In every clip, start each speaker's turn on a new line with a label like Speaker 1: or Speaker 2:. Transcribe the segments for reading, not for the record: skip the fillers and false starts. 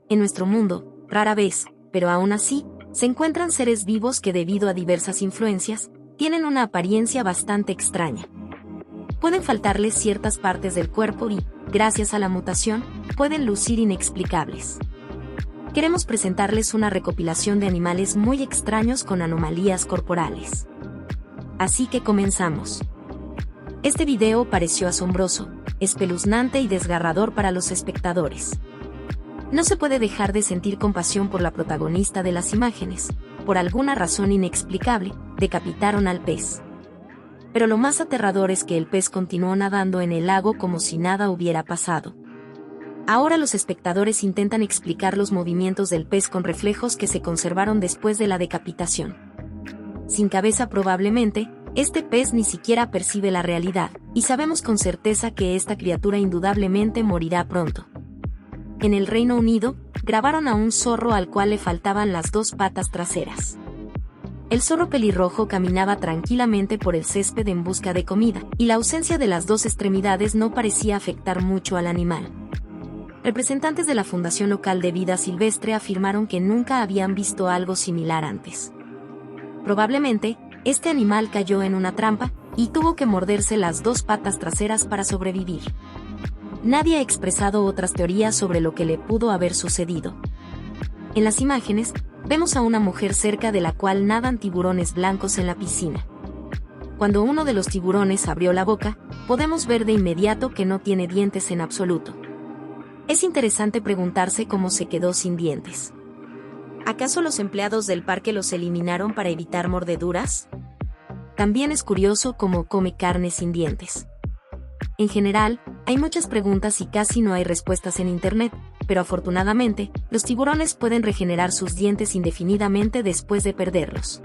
Speaker 1: En nuestro mundo, rara vez, pero aún así, se encuentran seres vivos que debido a diversas influencias, tienen una apariencia bastante extraña. Pueden faltarles ciertas partes del cuerpo y, gracias a la mutación, pueden lucir inexplicables. Queremos presentarles una recopilación de animales muy extraños con anomalías corporales. Así que comenzamos. Este video pareció asombroso, espeluznante y desgarrador para los espectadores. No se puede dejar de sentir compasión por la protagonista de las imágenes. Por alguna razón inexplicable, decapitaron al pez. Pero lo más aterrador es que el pez continuó nadando en el lago como si nada hubiera pasado. Ahora los espectadores intentan explicar los movimientos del pez con reflejos que se conservaron después de la decapitación. Sin cabeza probablemente, este pez ni siquiera percibe la realidad, y sabemos con certeza que esta criatura indudablemente morirá pronto. En el Reino Unido, grabaron a un zorro al cual le faltaban las dos patas traseras. El zorro pelirrojo caminaba tranquilamente por el césped en busca de comida, y la ausencia de las dos extremidades no parecía afectar mucho al animal. Representantes de la Fundación Local de Vida Silvestre afirmaron que nunca habían visto algo similar antes. Probablemente, este animal cayó en una trampa, y tuvo que morderse las dos patas traseras para sobrevivir. Nadie ha expresado otras teorías sobre lo que le pudo haber sucedido. En las imágenes, vemos a una mujer cerca de la cual nadan tiburones blancos en la piscina. Cuando uno de los tiburones abrió la boca, podemos ver de inmediato que no tiene dientes en absoluto. Es interesante preguntarse cómo se quedó sin dientes. ¿Acaso los empleados del parque los eliminaron para evitar mordeduras? También es curioso cómo come carne sin dientes. En general, hay muchas preguntas y casi no hay respuestas en Internet, pero afortunadamente, los tiburones pueden regenerar sus dientes indefinidamente después de perderlos.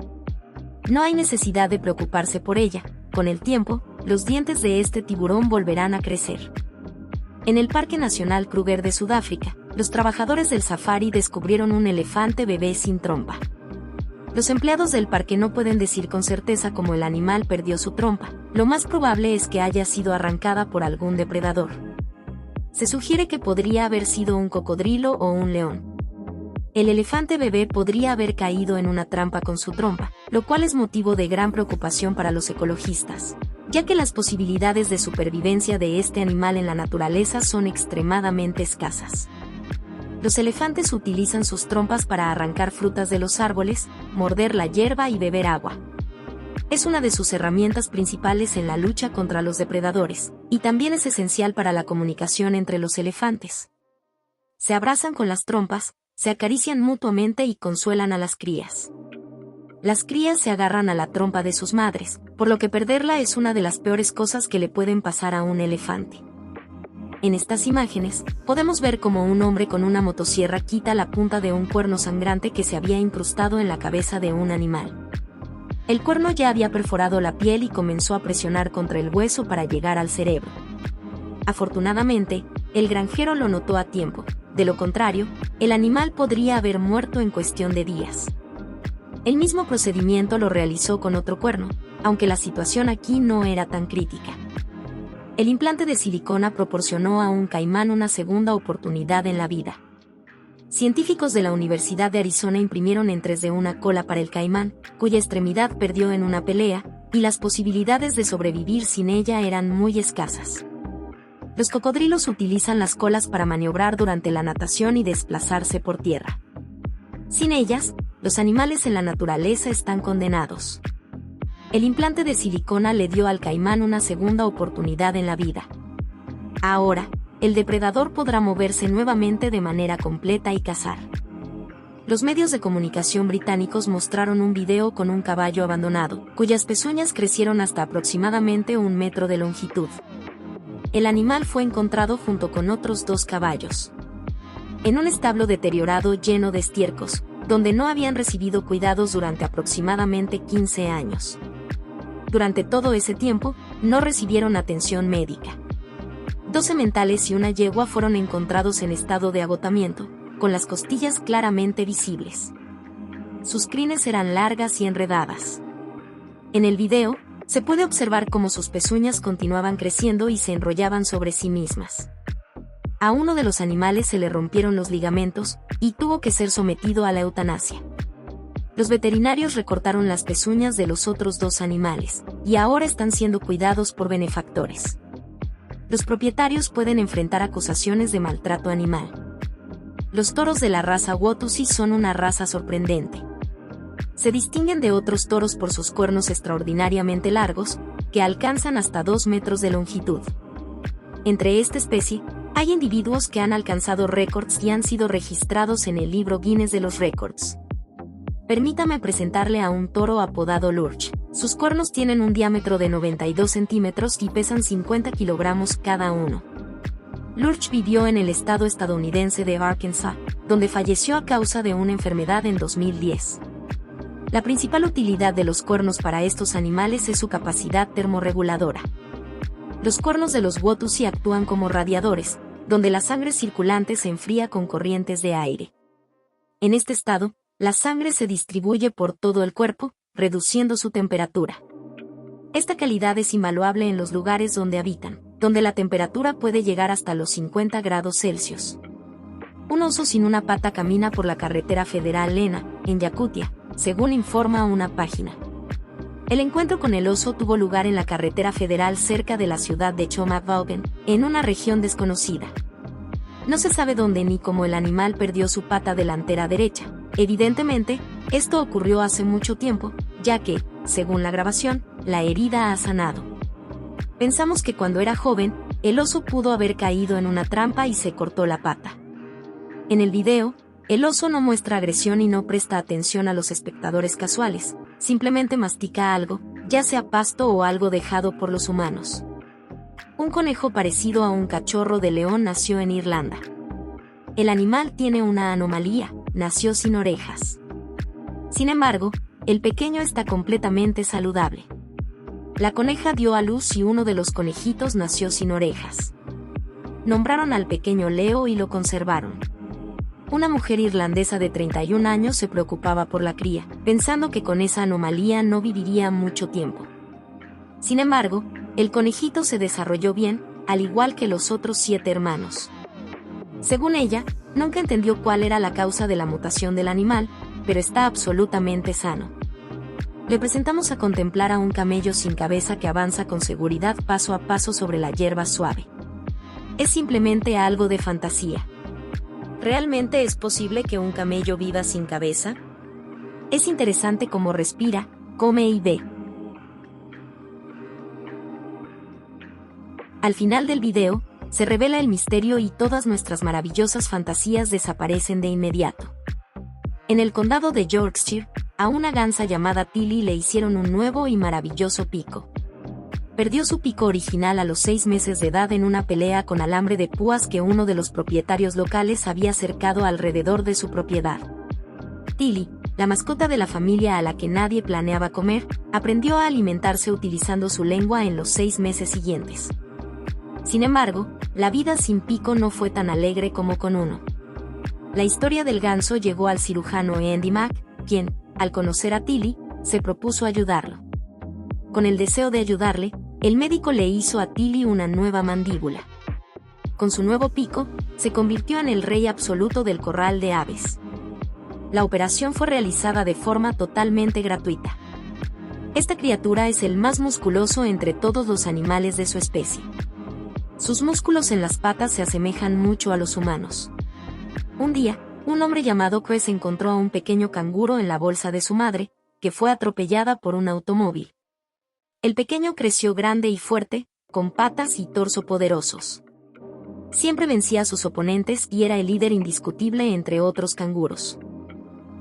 Speaker 1: No hay necesidad de preocuparse por ella, con el tiempo, los dientes de este tiburón volverán a crecer. En el Parque Nacional Kruger de Sudáfrica, los trabajadores del safari descubrieron un elefante bebé sin trompa. Los empleados del parque no pueden decir con certeza cómo el animal perdió su trompa. Lo más probable es que haya sido arrancada por algún depredador. Se sugiere que podría haber sido un cocodrilo o un león. El elefante bebé podría haber caído en una trampa con su trompa, lo cual es motivo de gran preocupación para los ecologistas, ya que las posibilidades de supervivencia de este animal en la naturaleza son extremadamente escasas. Los elefantes utilizan sus trompas para arrancar frutas de los árboles, morder la hierba y beber agua. Es una de sus herramientas principales en la lucha contra los depredadores, y también es esencial para la comunicación entre los elefantes. Se abrazan con las trompas, se acarician mutuamente y consuelan a las crías. Las crías se agarran a la trompa de sus madres, por lo que perderla es una de las peores cosas que le pueden pasar a un elefante. En estas imágenes, podemos ver cómo un hombre con una motosierra quita la punta de un cuerno sangrante que se había incrustado en la cabeza de un animal. El cuerno ya había perforado la piel y comenzó a presionar contra el hueso para llegar al cerebro. Afortunadamente, el granjero lo notó a tiempo, de lo contrario, el animal podría haber muerto en cuestión de días. El mismo procedimiento lo realizó con otro cuerno, aunque la situación aquí no era tan crítica. El implante de silicona proporcionó a un caimán una segunda oportunidad en la vida. Científicos de la Universidad de Arizona imprimieron en 3D una cola para el caimán, cuya extremidad perdió en una pelea, y las posibilidades de sobrevivir sin ella eran muy escasas. Los cocodrilos utilizan las colas para maniobrar durante la natación y desplazarse por tierra. Sin ellas, los animales en la naturaleza están condenados. El implante de silicona le dio al caimán una segunda oportunidad en la vida. Ahora, el depredador podrá moverse nuevamente de manera completa y cazar. Los medios de comunicación británicos mostraron un video con un caballo abandonado, cuyas pezuñas crecieron hasta aproximadamente 1 metro de longitud. El animal fue encontrado junto con otros 2 caballos. En un establo deteriorado lleno de estiércol, donde no habían recibido cuidados durante aproximadamente 15 años. Durante todo ese tiempo, no recibieron atención médica. 2 sementales y una yegua fueron encontrados en estado de agotamiento, con las costillas claramente visibles. Sus crines eran largas y enredadas. En el video, se puede observar cómo sus pezuñas continuaban creciendo y se enrollaban sobre sí mismas. A uno de los animales se le rompieron los ligamentos y tuvo que ser sometido a la eutanasia. Los veterinarios recortaron las pezuñas de los otros 2 animales y ahora están siendo cuidados por benefactores. Los propietarios pueden enfrentar acusaciones de maltrato animal. Los toros de la raza Watusi son una raza sorprendente. Se distinguen de otros toros por sus cuernos extraordinariamente largos, que alcanzan hasta 2 metros de longitud. Entre esta especie, hay individuos que han alcanzado récords y han sido registrados en el libro Guinness de los récords. Permítame presentarle a un toro apodado Lurch. Sus cuernos tienen un diámetro de 92 centímetros y pesan 50 kilogramos cada uno. Lurch vivió en el estado estadounidense de Arkansas, donde falleció a causa de una enfermedad en 2010. La principal utilidad de los cuernos para estos animales es su capacidad termorreguladora. Los cuernos de los Watusi actúan como radiadores, donde la sangre circulante se enfría con corrientes de aire. En este estado, la sangre se distribuye por todo el cuerpo, reduciendo su temperatura. Esta calidad es invaluable en los lugares donde habitan, donde la temperatura puede llegar hasta los 50 grados Celsius. Un oso sin una pata camina por la carretera federal Lena, en Yakutia, según informa una página. El encuentro con el oso tuvo lugar en la carretera federal cerca de la ciudad de Chomakvaugen, en una región desconocida. No se sabe dónde ni cómo el animal perdió su pata delantera derecha. Evidentemente, esto ocurrió hace mucho tiempo, ya que, según la grabación, la herida ha sanado. Pensamos que cuando era joven, el oso pudo haber caído en una trampa y se cortó la pata. En el video, el oso no muestra agresión y no presta atención a los espectadores casuales, simplemente mastica algo, ya sea pasto o algo dejado por los humanos. Un conejo parecido a un cachorro de león nació en Irlanda. El animal tiene una anomalía, nació sin orejas. Sin embargo, el pequeño está completamente saludable. La coneja dio a luz y uno de los conejitos nació sin orejas. Nombraron al pequeño Leo y lo conservaron. Una mujer irlandesa de 31 años se preocupaba por la cría, pensando que con esa anomalía no viviría mucho tiempo. Sin embargo, el conejito se desarrolló bien, al igual que los otros 7 hermanos. Según ella, nunca entendió cuál era la causa de la mutación del animal, pero está absolutamente sano. Le presentamos a contemplar a un camello sin cabeza que avanza con seguridad paso a paso sobre la hierba suave. Es simplemente algo de fantasía. ¿Realmente es posible que un camello viva sin cabeza? Es interesante cómo respira, come y ve. Al final del video, se revela el misterio y todas nuestras maravillosas fantasías desaparecen de inmediato. En el condado de Yorkshire, a una gansa llamada Tilly le hicieron un nuevo y maravilloso pico. Perdió su pico original a los 6 meses de edad en una pelea con alambre de púas que uno de los propietarios locales había cercado alrededor de su propiedad. Tilly, la mascota de la familia a la que nadie planeaba comer, aprendió a alimentarse utilizando su lengua en los 6 meses siguientes. Sin embargo, la vida sin pico no fue tan alegre como con uno. La historia del ganso llegó al cirujano Andy Mack, quien, al conocer a Tilly, se propuso ayudarlo. Con el deseo de ayudarle, el médico le hizo a Tilly una nueva mandíbula. Con su nuevo pico, se convirtió en el rey absoluto del corral de aves. La operación fue realizada de forma totalmente gratuita. Esta criatura es el más musculoso entre todos los animales de su especie. Sus músculos en las patas se asemejan mucho a los humanos. Un día, un hombre llamado Chris encontró a un pequeño canguro en la bolsa de su madre, que fue atropellada por un automóvil. El pequeño creció grande y fuerte, con patas y torso poderosos. Siempre vencía a sus oponentes y era el líder indiscutible entre otros canguros.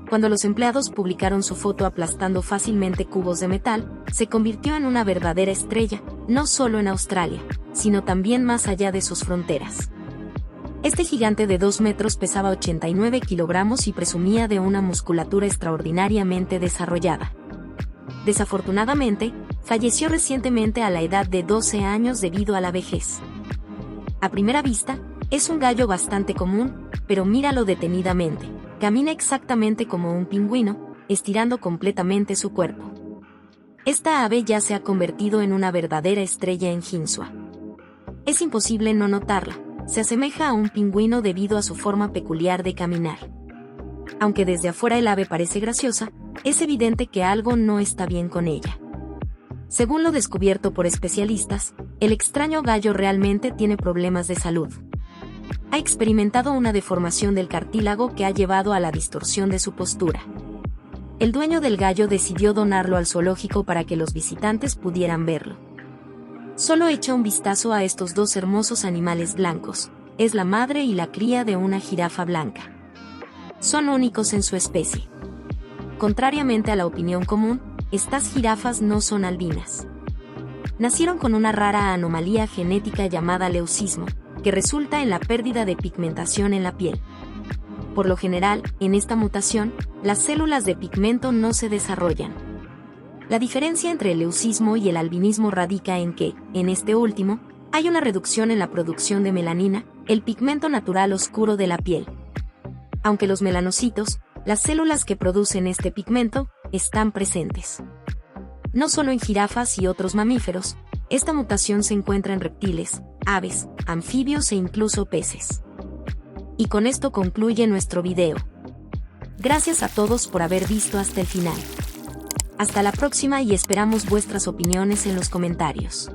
Speaker 1: Cuando los empleados publicaron su foto aplastando fácilmente cubos de metal, se convirtió en una verdadera estrella, no solo en Australia, sino también más allá de sus fronteras. Este gigante de 2 metros pesaba 89 kilogramos y presumía de una musculatura extraordinariamente desarrollada. Desafortunadamente, falleció recientemente a la edad de 12 años debido a la vejez. A primera vista, es un gallo bastante común, pero míralo detenidamente. Camina exactamente como un pingüino, estirando completamente su cuerpo. Esta ave ya se ha convertido en una verdadera estrella en Hinsua. Es imposible no notarla, se asemeja a un pingüino debido a su forma peculiar de caminar. Aunque desde afuera el ave parece graciosa, es evidente que algo no está bien con ella. Según lo descubierto por especialistas, el extraño gallo realmente tiene problemas de salud. Ha experimentado una deformación del cartílago que ha llevado a la distorsión de su postura. El dueño del gallo decidió donarlo al zoológico para que los visitantes pudieran verlo. Solo echa un vistazo a estos dos hermosos animales blancos. Es la madre y la cría de una jirafa blanca. Son únicos en su especie. Contrariamente a la opinión común, estas jirafas no son albinas. Nacieron con una rara anomalía genética llamada leucismo, que resulta en la pérdida de pigmentación en la piel. Por lo general, en esta mutación, las células de pigmento no se desarrollan. La diferencia entre el leucismo y el albinismo radica en que, en este último, hay una reducción en la producción de melanina, el pigmento natural oscuro de la piel. Aunque los melanocitos, las células que producen este pigmento, están presentes. No solo en jirafas y otros mamíferos, esta mutación se encuentra en reptiles, aves, anfibios e incluso peces. Y con esto concluye nuestro video. Gracias a todos por haber visto hasta el final. Hasta la próxima y esperamos vuestras opiniones en los comentarios.